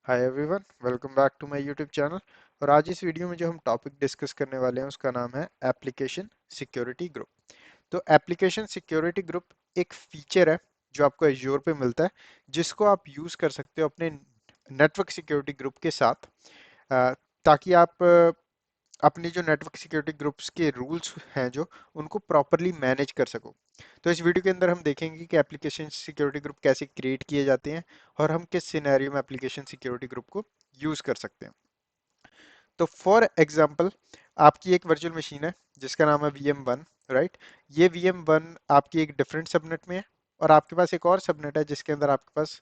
Hi everyone, welcome back to my YouTube channel. और आज इस वीडियो में जो हम टॉपिक डिस्कस करने वाले हैं उसका नाम है एप्लीकेशन सिक्योरिटी ग्रुप। तो एप्लीकेशन सिक्योरिटी ग्रुप एक फीचर है जो आपको एज्योर पे मिलता है, जिसको आप यूज़ कर सकते हो अपने नेटवर्क सिक्योरिटी ग्रुप के साथ, अ, ताकि आप अपनी जो नेटवर्क सिक्योरिटी ग्रुप्स के रूल्स हैं जो उनको प्रॉपरली मैनेज कर सको। तो इस वीडियो के अंदर हम देखेंगे कि एप्लीकेशन सिक्योरिटी ग्रुप कैसे क्रिएट किए जाते हैं और हम किस सिनेरियो में एप्लीकेशन सिक्योरिटी ग्रुप को यूज कर सकते हैं। तो फॉर एग्जांपल, आपकी एक वर्चुअल मशीन है जिसका नाम है VM1, राइट। ये VM1 आपकी एक डिफरेंट सबनेट में है, और आपके पास एक और सबनेट है जिसके अंदर आपके पास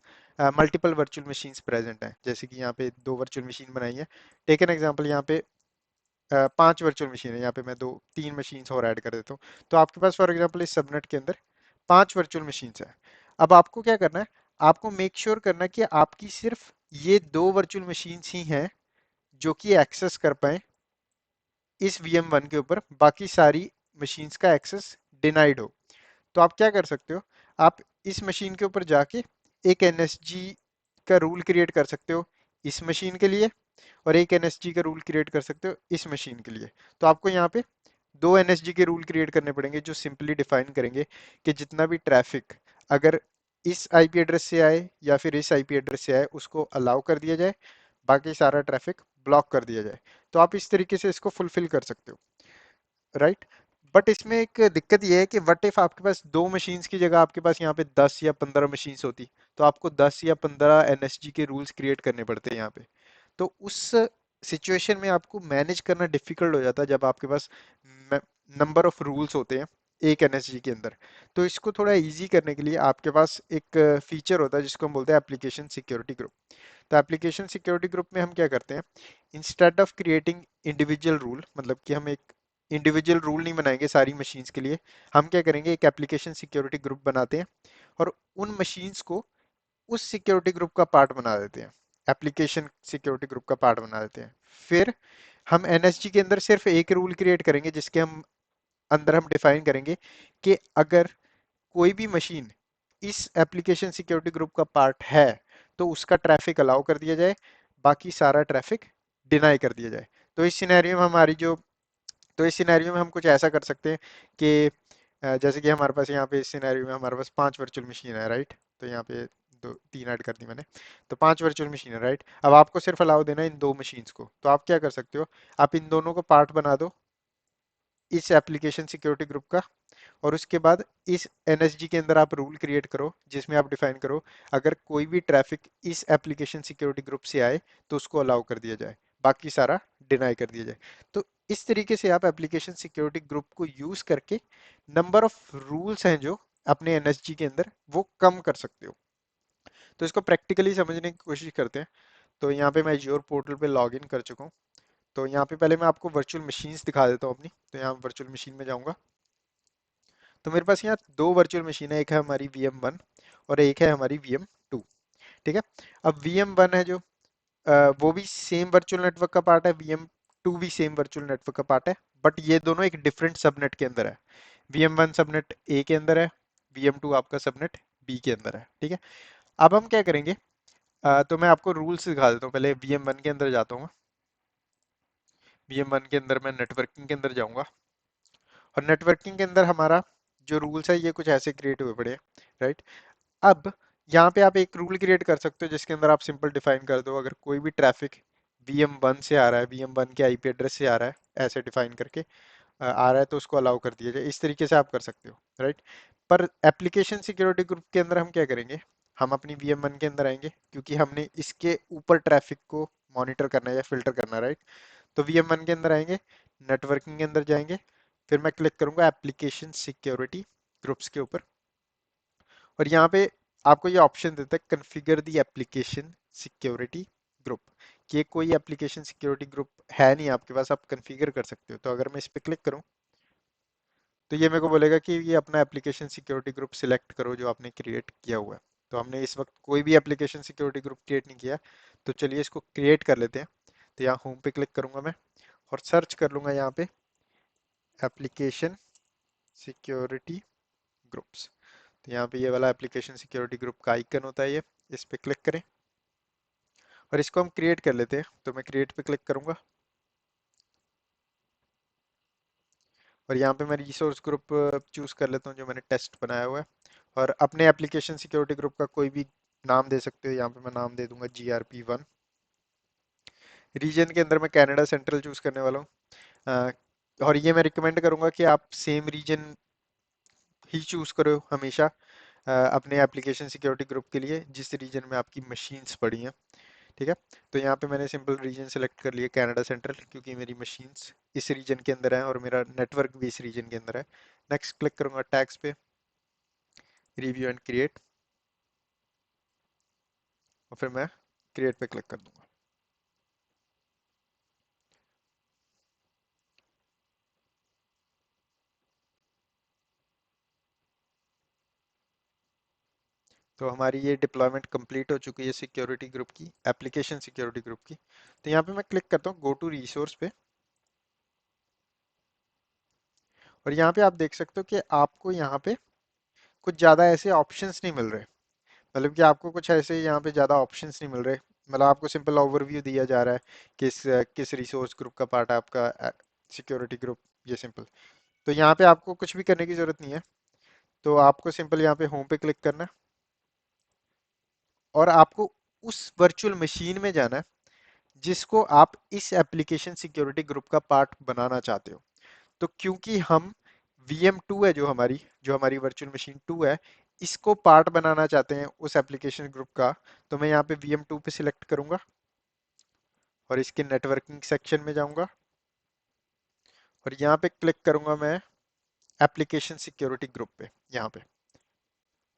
मल्टीपल वर्चुअल मशीन्स प्रेजेंट हैं। जैसे कि यहाँ पे दो वर्चुअल मशीन बनाई है। टेक एन एग्जांपल, यहाँ पे पांच वर्चुअल मशीन है, यहाँ पे मैं दो तीन मशीन्स और ऐड कर देता हूँ। तो आपके पास फॉर एग्जांपल इस सबनेट के अंदर पांच वर्चुअल मशीन्स है। अब आपको क्या करना है, आपको मेक श्योर करना है कि आपकी सिर्फ ये दो वर्चुअल मशीन्स ही हैं जो कि एक्सेस कर पाए इस VM1 के ऊपर, बाकी सारी मशीन्स का एक्सेस डिनाइड हो। तो आप क्या कर सकते हो, आप इस मशीन के ऊपर जाके एक NSG का रूल क्रिएट कर सकते हो इस मशीन के लिए, और एक NSG का रूल क्रिएट कर सकते हो इस मशीन के लिए। तो आपको यहाँ पे दो NSG के रूल क्रिएट करने पड़ेंगे जो सिंपली डिफाइन करेंगे कि जितना भी ट्रैफिक अगर इस IP एड्रेस से आए या फिर इस IP एड्रेस से आए उसको अलाउ कर दिया जाए, बाकी सारा ट्रैफिक ब्लॉक कर दिया जाए। तो आप इस तरीके से इसको फुलफिल कर सकते हो, राइट। बट इसमें एक दिक्कत ये है कि व्हाट इफ आपके पास दो मशीन्स की जगह आपके पास यहाँ पे 10 या 15 मशीन्स होती, तो आपको 10 या 15 NSG के रूल्स क्रिएट करने पड़ते हैं यहाँ पे। तो उस सिचुएशन में आपको मैनेज करना डिफिकल्ट हो जाता है जब आपके पास नंबर ऑफ रूल्स होते हैं एक NSG के अंदर। तो इसको थोड़ा इजी करने के लिए आपके पास एक फीचर होता है जिसको हम बोलते हैं एप्लीकेशन सिक्योरिटी ग्रुप। तो एप्लीकेशन सिक्योरिटी ग्रुप में हम क्या करते हैं, instead of creating individual rule, मतलब कि हम एक इंडिविजुअल रूल नहीं बनाएंगे सारी मशीन्स के लिए, हम क्या करेंगे एक एप्लीकेशन सिक्योरिटी ग्रुप बनाते हैं और उन मशीन्स को उस सिक्योरिटी ग्रुप का पार्ट बना देते हैं, एप्लीकेशन सिक्योरिटी ग्रुप का पार्ट बना देते हैं। फिर हम NSG के अंदर सिर्फ एक रूल क्रिएट करेंगे जिसके हम अंदर हम डिफाइन करेंगे कि अगर कोई भी मशीन इस एप्लीकेशन सिक्योरिटी ग्रुप का पार्ट है तो उसका ट्रैफिक अलाउ कर दिया जाए, बाकी सारा ट्रैफिक डिनाई कर दिया जाए। तो इस सिनेरियो में हमारी जो तो इस सिनेरियो में हम कुछ ऐसा कर सकते हैं कि जैसे कि हमारे पास यहाँ पे इस सिनेरियो में हमारे पास पांच वर्चुअल मशीन है, राइट। तो यहाँ पे दो तीन ऐड कर दी मैंने, तो पांच वर्चुअल मशीन है, राइट। अब आपको सिर्फ अलाउ देना है इन दो मशीन्स को, तो आप क्या कर सकते हो, आप इन दोनों को पार्ट बना दो इस एप्लीकेशन सिक्योरिटी ग्रुप का, और उसके बाद इस NSG के अंदर आप रूल क्रिएट करो जिसमें आप डिफाइन करो अगर कोई भी ट्रैफिक इस एप्लीकेशन सिक्योरिटी ग्रुप से आए तो उसको अलाउ कर दिया जाए, बाकी सारा डिनाई कर दिया जाए। तो इस तरीके से आप एप्लीकेशन सिक्योरिटी ग्रुप को यूज करके नंबर ऑफ रूल्स हैं जो अपने NSG के अंदर वो कम कर सकते हो। तो इसको प्रैक्टिकली समझने की कोशिश करते हैं। तो यहाँ पे मैं Azure पोर्टल पे लॉग इन कर चुका हूँ। तो यहाँ पे पहले मैं आपको वर्चुअल मशीन्स दिखा देता हूँ अपनी। तो यहाँ वर्चुअल मशीन में जाऊंगा, तो मेरे पास यहाँ दो वर्चुअल मशीन है, एक है हमारी VM1 और एक है हमारी VM2। ठीक है। अब VM1 है जो वो भी सेम वर्चुअल नेटवर्क का पार्ट है, VM2 भी सेम वर्चुअल नेटवर्क का पार्ट है, बट ये दोनों एक डिफरेंट सबनेट के अंदर है। VM1 सबनेट A के अंदर है, VM2 आपका सबनेट B के अंदर है। ठीक है। अब हम क्या करेंगे, तो मैं आपको रूल्स दिखा देता हूँ। पहले VM1 के अंदर जाता हूँ। VM1 के अंदर मैं नेटवर्किंग के अंदर जाऊंगा, और नेटवर्किंग के अंदर हमारा जो रूल्स है ये कुछ ऐसे क्रिएट हुए पड़े हैं, राइट। अब यहाँ पे आप एक रूल क्रिएट कर सकते हो जिसके अंदर आप सिंपल डिफाइन कर दो अगर कोई भी ट्रैफिक VM1 से आ रहा है, VM1 के IP एड्रेस से आ रहा है, ऐसे डिफाइन करके आ रहा है, तो उसको अलाउ कर दिया जाए। इस तरीके से आप कर सकते हो, राइट। पर एप्लीकेशन सिक्योरिटी ग्रुप के अंदर हम क्या करेंगे, हम अपनी VM1 के अंदर आएंगे क्योंकि हमने इसके ऊपर ट्रैफिक को मॉनिटर करना है या फिल्टर करना है, राइट। तो VM1 के अंदर आएंगे, नेटवर्किंग के अंदर जाएंगे, फिर मैं क्लिक करूंगा एप्लीकेशन सिक्योरिटी ग्रुप्स के ऊपर, और यहाँ पे आपको ये ऑप्शन देता है configure the application security group, कि कोई एप्लीकेशन सिक्योरिटी ग्रुप है नहीं आपके पास, आप कॉन्फ़िगर कर सकते हो। तो अगर मैं इस पे क्लिक करूँ तो ये मेरे को बोलेगा कि ये अपना एप्लीकेशन सिक्योरिटी ग्रुप सिलेक्ट करो जो आपने क्रिएट किया हुआ है। तो हमने इस वक्त कोई भी एप्लीकेशन सिक्योरिटी ग्रुप क्रिएट नहीं किया, तो चलिए इसको क्रिएट कर लेते हैं। तो यहाँ होम पे क्लिक करूंगा मैं, और सर्च कर लूंगा यहाँ पे एप्लीकेशन सिक्योरिटी ग्रुप्स। तो यहाँ पे ये वाला एप्लीकेशन सिक्योरिटी ग्रुप का आइकन होता है, ये इस पे क्लिक करें, और इसको हम क्रिएट कर लेते हैं। तो मैं क्रिएट पे क्लिक करूंगा और यहाँ पे मैं रिसोर्स ग्रुप चूज कर लेता हूँ जो मैंने टेस्ट बनाया हुआ है। और अपने एप्लीकेशन सिक्योरिटी ग्रुप का कोई भी नाम दे सकते हो, यहाँ पे मैं नाम दे दूंगा GRP1। रीजन के अंदर मैं कनाडा सेंट्रल चूज करने वाला हूँ। और ये मैं रिकमेंड करूंगा कि आप सेम रीजन ही चूज करो हमेशा अपने एप्लीकेशन सिक्योरिटी ग्रुप के लिए जिस रीजन में आपकी मशीन्स पड़ी हैं। ठीक है। तो यहाँ पे मैंने सिंपल रीजन सेलेक्ट कर लिया कनाडा सेंट्रल, क्योंकि मेरी मशीन्स इस रीजन के अंदर है और मेरा नेटवर्क भी इस रीजन के अंदर है। नेक्स्ट क्लिक करूंगा टैग्स पे, रिव्यू एंड क्रिएट, और फिर मैं क्रिएट पे क्लिक कर दूंगा। तो हमारी ये डिप्लॉयमेंट कंप्लीट हो चुकी है सिक्योरिटी ग्रुप की, एप्लीकेशन सिक्योरिटी ग्रुप की। तो यहाँ पे मैं क्लिक करता हूँ गो टू रिसोर्स पे, और यहाँ पे आप देख सकते हो कि आपको यहाँ पे कुछ ज़्यादा ऐसे ऑप्शंस नहीं मिल रहे। मतलब कि आपको कुछ ऐसे यहाँ पे ज़्यादा ऑप्शंस नहीं मिल रहे। मतलब आपको सिंपल ओवरव्यू दिया जा रहा है किस किस रिसोर्स ग्रुप का पार्ट है आपका सिक्योरिटी ग्रुप, ये सिंपल। तो यहाँ पे आपको कुछ भी करने की ज़रूरत नहीं है। तो आपको सिंपल यहाँ पे होम पे क्लिक करना है और आपको उस वर्चुअल मशीन में जाना है जिसको आप इस एप्लीकेशन सिक्योरिटी ग्रुप का पार्ट बनाना चाहते हो। तो क्योंकि हम VM2 है जो हमारी वर्चुअल मशीन 2 है, इसको पार्ट बनाना चाहते हैं उस एप्लीकेशन ग्रुप का, तो मैं यहाँ पे VM2 पे सिलेक्ट करूंगा और इसके नेटवर्किंग सेक्शन में जाऊंगा और यहाँ पे क्लिक करूंगा मैं एप्लीकेशन सिक्योरिटी ग्रुप पे यहाँ पे,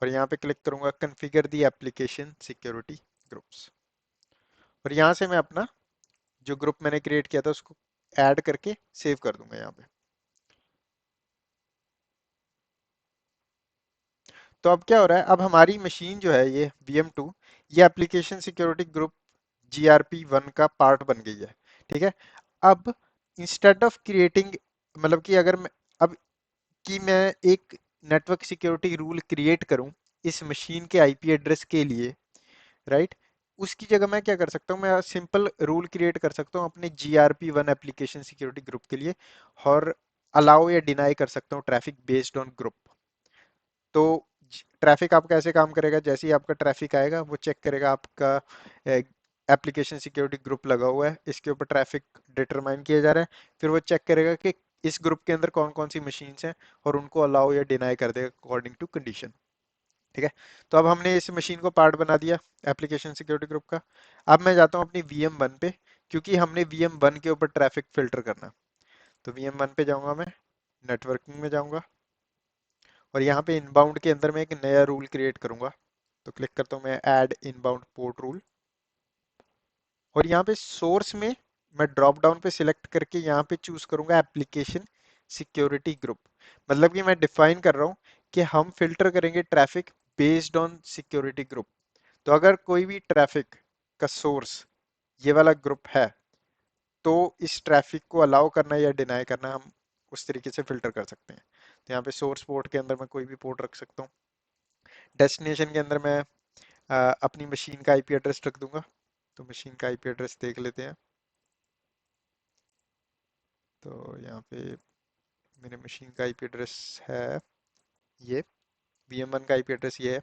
और यहाँ पे क्लिक करूंगा configure the application security groups, और यहाँ से मैं अपना जो ग्रुप मैंने क्रिएट किया था उसको ऐड करके सेव कर दूंगा यहाँ पे। तो अब क्या हो रहा है, अब हमारी मशीन जो है ये VM2, ये एप्लीकेशन सिक्योरिटी ग्रुप GRP1 का पार्ट बन गई है। ठीक है। अब इंस्टेड ऑफ क्रिएटिंग, मतलब कि अगर मैं अब कि मैं एक नेटवर्क सिक्योरिटी रूल क्रिएट करूं इस मशीन के IP एड्रेस के लिए, राइट, उसकी जगह मैं क्या कर सकता हूं, मैं सिंपल रूल क्रिएट कर सकता हूं अपने GRP1 एप्लीकेशन सिक्योरिटी ग्रुप के लिए, और अलाउ या डिनाई कर सकता हूं ट्रैफिक बेस्ड ऑन ग्रुप। तो ट्रैफिक आपका ऐसे काम करेगा, जैसे ही आपका ट्रैफिक आएगा वो चेक करेगा आपका एप्लीकेशन सिक्योरिटी ग्रुप लगा हुआ है, इसके ऊपर ट्रैफिक डिटरमाइन किया जा रहा है। फिर वो चेक करेगा कि इस ग्रुप के अंदर कौन कौन सी मशीन्स हैं और उनको अलाउ या डिनाई कर देगा अकॉर्डिंग टू कंडीशन। ठीक है। तो अब हमने इस मशीन को पार्ट बना दिया एप्लीकेशन सिक्योरिटी ग्रुप का। अब मैं जाता हूँ अपनी VM1 पे, क्योंकि हमने VM1 के ऊपर ट्रैफिक फिल्टर करना। तो VM1 पे जाऊंगा मैं, नेटवर्किंग में जाऊंगा और यहाँ पे इनबाउंड के अंदर मैं एक नया रूल क्रिएट करूंगा। तो क्लिक करता हूँ मैं ऐड इनबाउंड पोर्ट रूल, और यहाँ पे सोर्स में मैं ड्रॉप डाउन पे सिलेक्ट करके यहाँ पे चूज करूंगा एप्लीकेशन सिक्योरिटी ग्रुप। मतलब कि मैं डिफाइन कर रहा हूँ कि हम फिल्टर करेंगे traffic based on security group. तो अगर कोई भी ट्रैफिक का सोर्स ये वाला ग्रुप है, तो इस ट्रैफिक को अलाउ करना या डिनाई करना हम उस तरीके से फिल्टर कर सकते हैं। तो यहाँ पे सोर्स पोर्ट के अंदर मैं कोई भी पोर्ट रख सकता हूँ। डेस्टिनेशन के अंदर मैं अपनी मशीन का IP एड्रेस रख दूंगा। तो मशीन का IP एड्रेस देख लेते हैं। तो यहाँ पे मेरे मशीन का IP एड्रेस है ये, VM1 का IP एड्रेस ये है।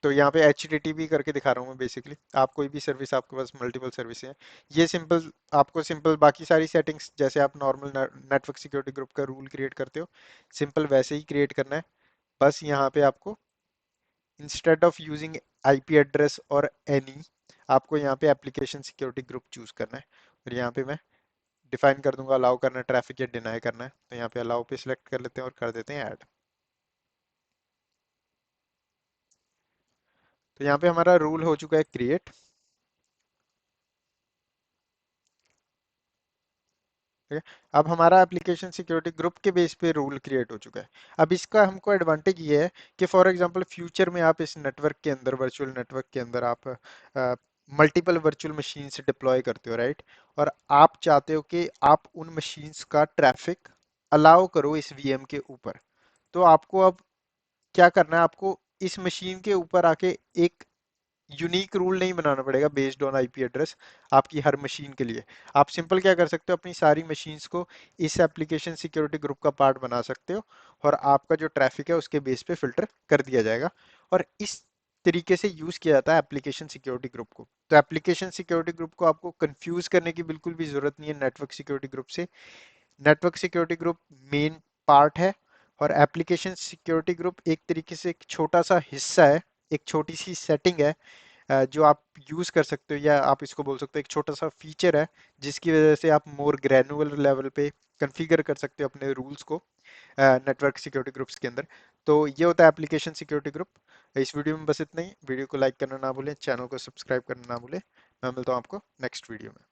तो यहाँ पे HTTP करके दिखा रहा हूँ मैं बेसिकली। आप कोई भी सर्विस, आपके पास मल्टीपल सर्विस हैं, ये सिंपल, आपको सिंपल बाकी सारी सेटिंग्स जैसे आप नॉर्मल नेटवर्क सिक्योरिटी ग्रुप का रूल क्रिएट करते हो, सिंपल वैसे ही क्रिएट करना है। बस यहाँ पे आपको instead of using IP address और एनी, आपको यहाँ पे एप्लीकेशन सिक्योरिटी ग्रुप चूज करना है। और यहाँ पे मैं डिफाइन कर दूंगा अलाउ करना है ट्रैफिक या डिनाई करना है। तो यहाँ पे अलाउ पे सिलेक्ट कर लेते हैं और कर देते हैं ऐड। तो यहाँ पे हमारा रूल हो चुका है क्रिएट। ठीक है। अब हमारा एप्लीकेशन सिक्योरिटी ग्रुप के बेस पे रूल क्रिएट हो चुका है। अब इसका हमको एडवांटेज ये है कि फॉर एग्जांपल फ्यूचर में आप इस नेटवर्क के अंदर, वर्चुअल नेटवर्क के अंदर आप मल्टीपल वर्चुअल मशीन से डिप्लॉय करते हो, राइट, और आप चाहते हो कि आप उन मशीन्स का ट्रैफिक अलाउ करो इस VM के ऊपर। तो आपको अब क्या करना है, आपको इस मशीन के ऊपर आके एक यूनिक रूल नहीं बनाना पड़ेगा बेस्ड ऑन आईपी एड्रेस आपकी हर मशीन के लिए। आप सिंपल क्या कर सकते हो, अपनी सारी मशीन्स को इस एप्लीकेशन सिक्योरिटी ग्रुप का पार्ट बना सकते हो और आपका जो ट्रैफिक है उसके बेस पे फिल्टर कर दिया जाएगा। और इस तरीके से यूज किया जाता है एप्लीकेशन सिक्योरिटी ग्रुप को। तो एप्लीकेशन सिक्योरिटी ग्रुप को आपको कंफ्यूज करने की बिल्कुल भी जरूरत नहीं है नेटवर्क सिक्योरिटी ग्रुप से। Network security group main part है और एप्लीकेशन सिक्योरिटी ग्रुप एक तरीके से एक छोटा सा हिस्सा है, एक छोटी सी सेटिंग है जो आप यूज कर सकते हो, या आप इसको बोल सकते हो एक छोटा सा फीचर है जिसकी वजह से आप मोर ग्रैनुअल लेवल पे कॉन्फ़िगर कर सकते हो अपने रूल्स को नेटवर्क सिक्योरिटी ग्रुप्स के अंदर। तो ये होता है एप्लीकेशन सिक्योरिटी ग्रुप। इस वीडियो में बस इतना ही। वीडियो को लाइक करना ना भूलें, चैनल को सब्सक्राइब करना ना भूलें। मैं मिलता हूँ आपको नेक्स्ट वीडियो में।